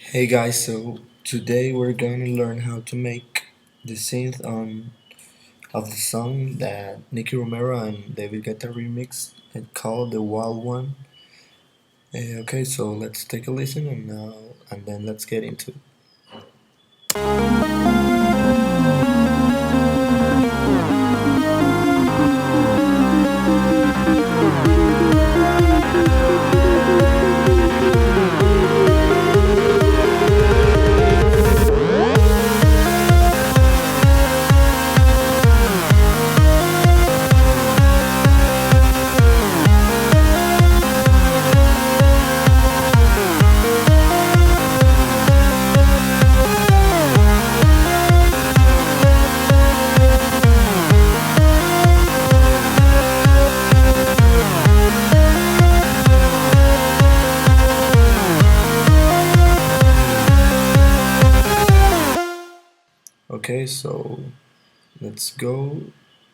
Hey guys, so today we're going to learn how to make the synth of the song that Nicky Romero and David Guetta remixed and called The Wild One. Okay, so let's take a listen and then let's get into it. Okay, so let's go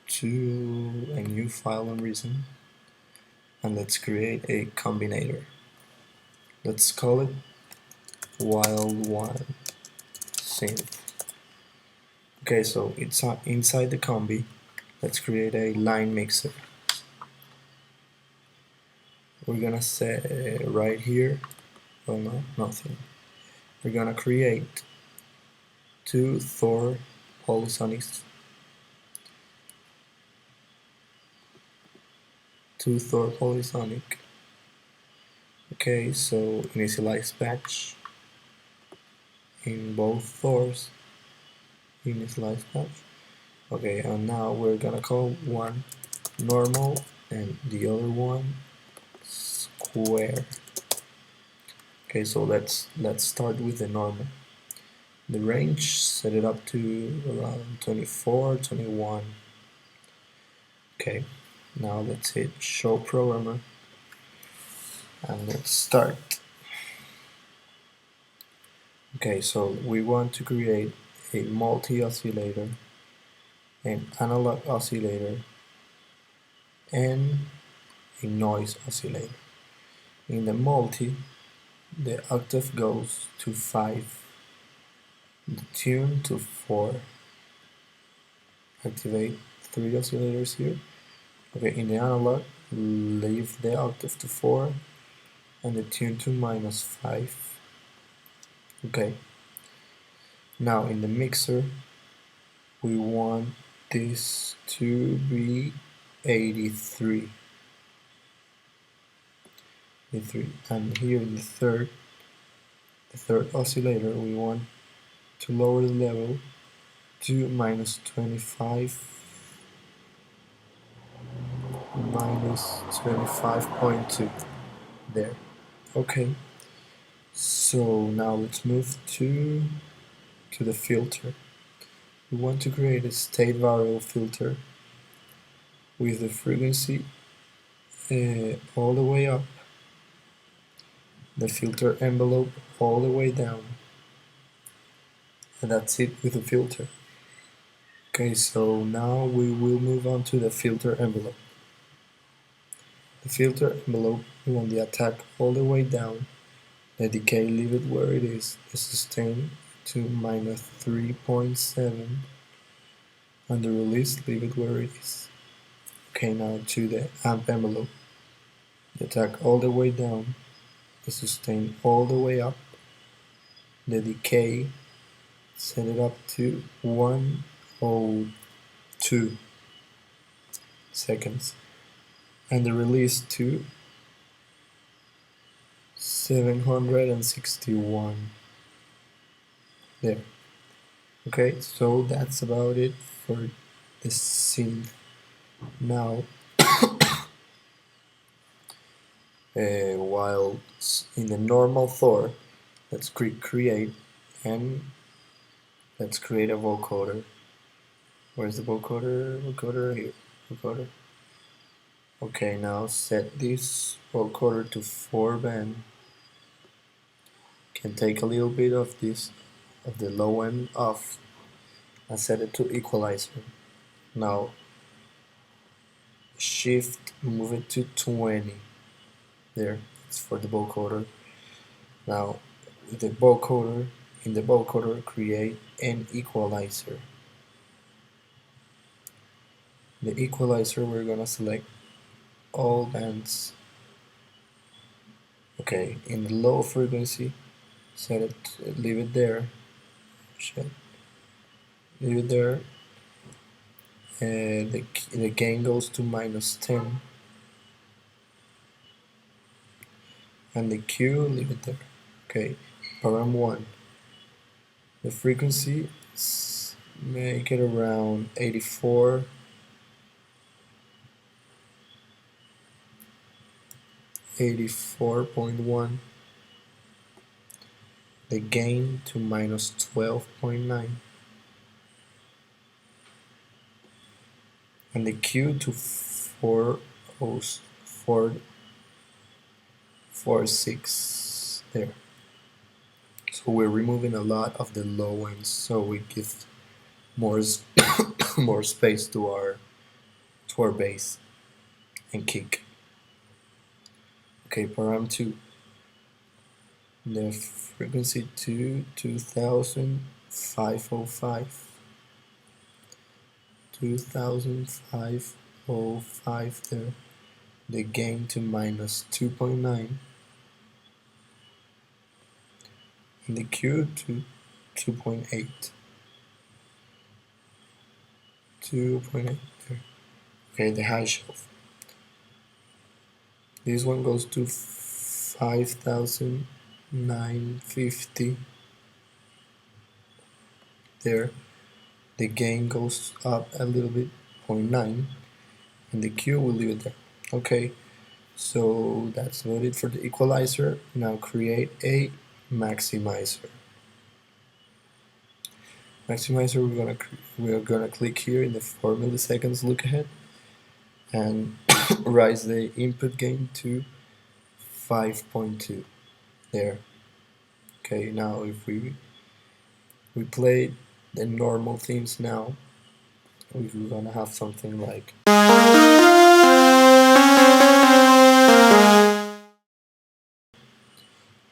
to a new file on Reason and let's create a combinator. Let's call it Wild One Synth. Okay, so it's inside the combi. Let's create a line mixer. We're gonna say right here, oh no, nothing. We're gonna create two Thor polysonics, Okay, so initialize patch in both Thors, initialize patch. Okay, and now we're gonna call one normal and the other one square. Okay, so let's start with the normal. The range, set it up to around 24, 21. Okay, now let's hit show programmer and let's start. Okay, so we want to create a multi-oscillator, an analog oscillator, and a noise oscillator. In the multi, the octave goes to 5, the tune to 4. Activate 3 oscillators here. Okay, in the analog, leave the octave to 4 and the tune to -5. Okay, now in the mixer we want this to be 83, and here in the third oscillator we want to lower the level to -25, -25.2 there. Okay, so now let's move to the filter. We want to create a state variable filter with the frequency all the way up, the filter envelope all the way down, and that's it with the filter. Okay, so now we will move on to the filter envelope. The filter envelope, we want the attack all the way down, the decay leave it where it is, the sustain to -3.7, and the release leave it where it is. Okay, now to the amp envelope. The attack all the way down, the sustain all the way up, the decay set it up to 102 seconds, and the release to 761 there. Okay, so that's about it for the scene. Now while in the normal Thor, let's create and let's create a vocoder. Where's the vocoder? Vocoder here. Vocoder. Okay, now set this vocoder to 4 band. Can take a little bit of this, of the low end off, and set it to equalizer. Now shift, move it to 20. There, it's for the vocoder. Now the vocoder, in the vocoder create an equalizer. The equalizer, we're gonna select all bands. Okay, in the low frequency, set it, leave it there. Leave it there. The gain goes to -10, and the Q, leave it there. Okay, param 1. The frequency, make it around 84. 84.1. The gain to -12.9, and the Q to 4.46 there. So we're removing a lot of the low ends, so we give more more space to our bass and kick. Okay, param 2. The frequency to 2505. 2505 there. The gain to -2.9, and the Q to 2.8. 2.8 there. Okay, the high shelf. This one goes to 5950 there. The gain goes up a little bit, 0.9, and the Q will leave it there. Okay, so that's about it for the equalizer. Now create a maximizer. Maximizer, we're gonna click here in the 4 milliseconds look ahead and raise the input gain to 5.2 there. Okay, now if we play the normal themes now, we're gonna have something like.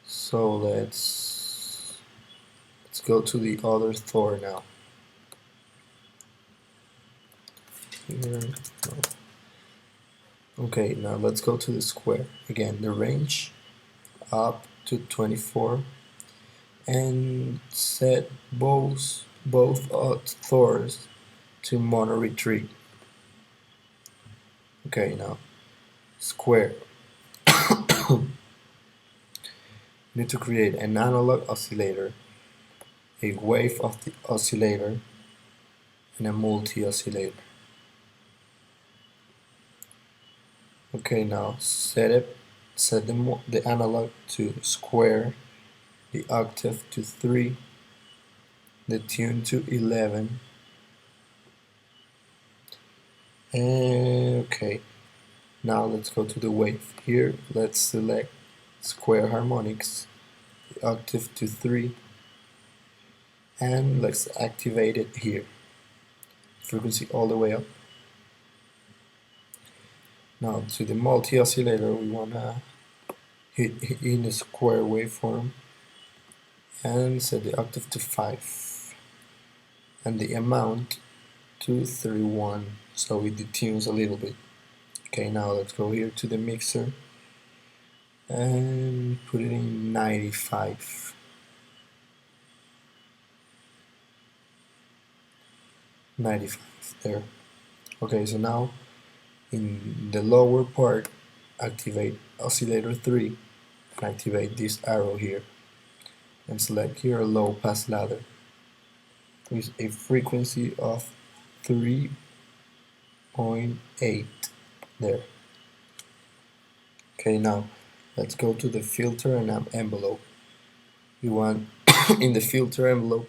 So let's go to the other Thor now. Here. Okay, now let's go to the square. Again, the range up to 24, and set both Thors to mono retreat. Okay, now square. Need to create an analog oscillator, a wave of the oscillator, and a multi-oscillator. Okay, now set the analog to square, the octave to 3, the tune to 11. Okay, now let's go to the wave. Here, let's select square harmonics, the octave to 3, and let's activate it here. Frequency all the way up. Now to the multi-oscillator, we wanna hit in a square waveform and set the octave to 5 and the amount to 31, so it detunes a little bit. Okay, now let's go here to the mixer and put it in 95. 95 there. Okay, so now in the lower part, activate oscillator 3 and activate this arrow here and select here a low pass ladder with a frequency of 3.8 there. Okay, now let's go to the filter and envelope. We want in the filter envelope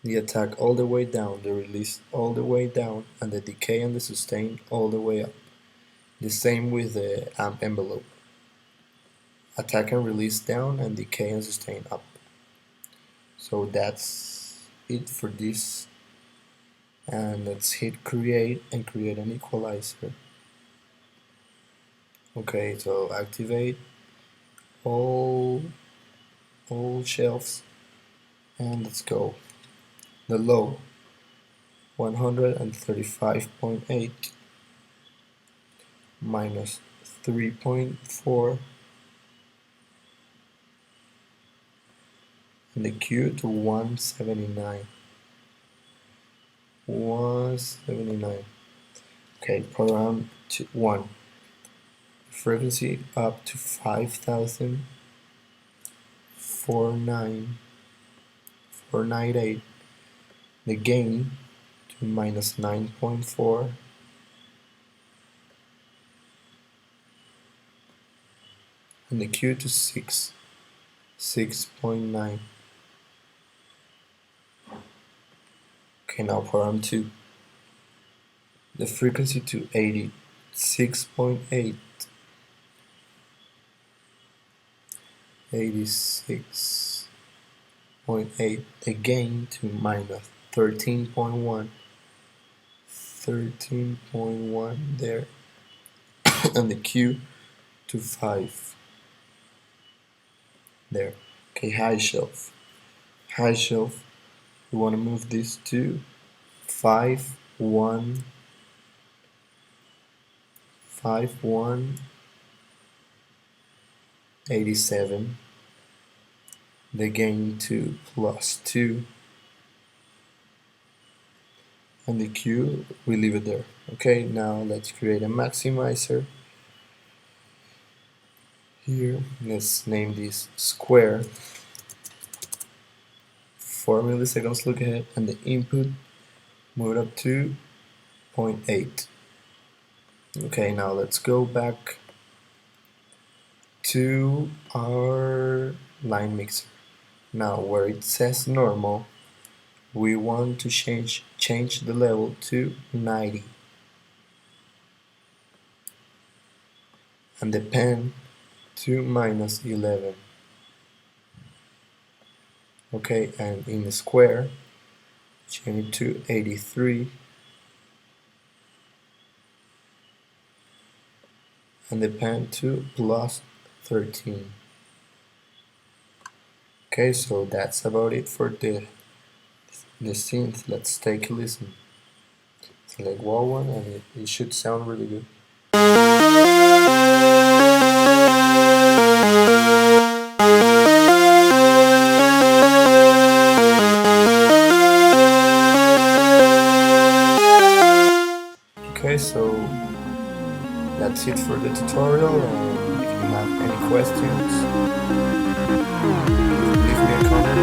the attack all the way down, the release all the way down, and the decay and the sustain all the way up. The same with the amp envelope. Attack and release down and decay and sustain up. So that's it for this. And let's hit create and create an equalizer. Okay, so activate all all shelves, and let's go. The low 135.8 minus 3.4, and the Q to 179. 179. Okay, program to 1. Frequency up to 5,498. The gain to minus 9.4. And the Q to 6.9. Okay, now program 2. The frequency to 86.8. 86.8. The gain to minus 13.1. 13.1 there. And the Q to 5 there. Okay, high shelf. High shelf, we want to move this to 5,187. The gain to plus 2. And the Q, we leave it there. Okay, now let's create a maximizer. Here, let's name this square. 4 milliseconds look ahead, and the input move it up to 0.8. Okay, now let's go back to our line mixer. Now where it says normal, we want to change the level to 90, and the pen to minus 11. Okay, and in the square, change it to 83, and the pen to plus 13. Okay, so that's about it for the synth. Let's take a listen. Select wall one, and it should sound really good. Okay, so that's it for the tutorial, and if you have any questions, leave me a comment.